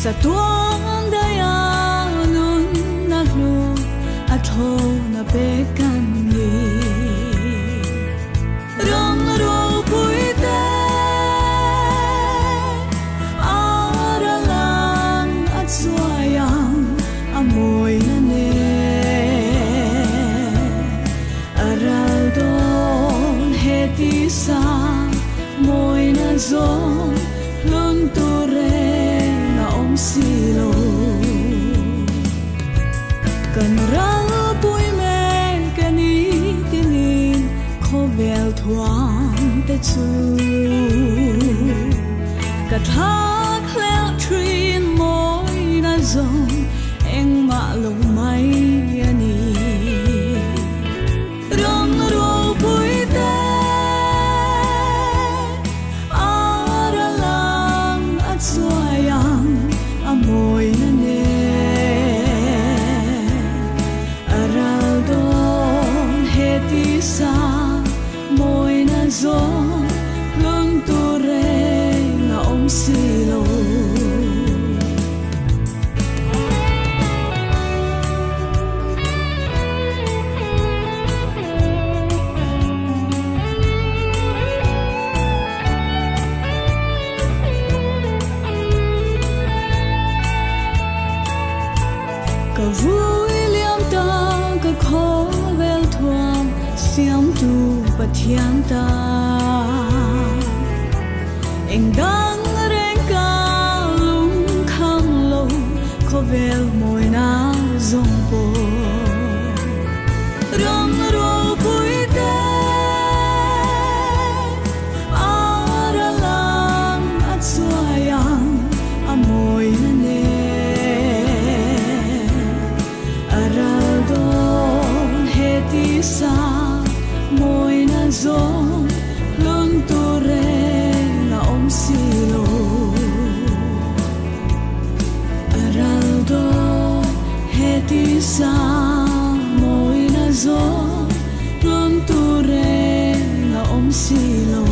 sa tuang dayanun na lu at ho na bekan ni rong ro puite aralang at swayang amoy na ne aral don heti sa moy na zong lun ture na silo kan ral pui me kani kini kho vel thuang te chu ka tha khleo trin moi na zong eng ma lo mai ani rong ro pui te aralang at swayang amoy na ne aral don heti sa moy na zong lung ture na silo ka vui liam ta ka kho vel thuam siam tu pathian ta eng dang reng ka lung kham lo kho vel moi na zong po rong ro pui te aralang at swayang amoy na ne aral don heti sa moy na zong lung ture na silo aral don heti sa moy na zong lung ture na silo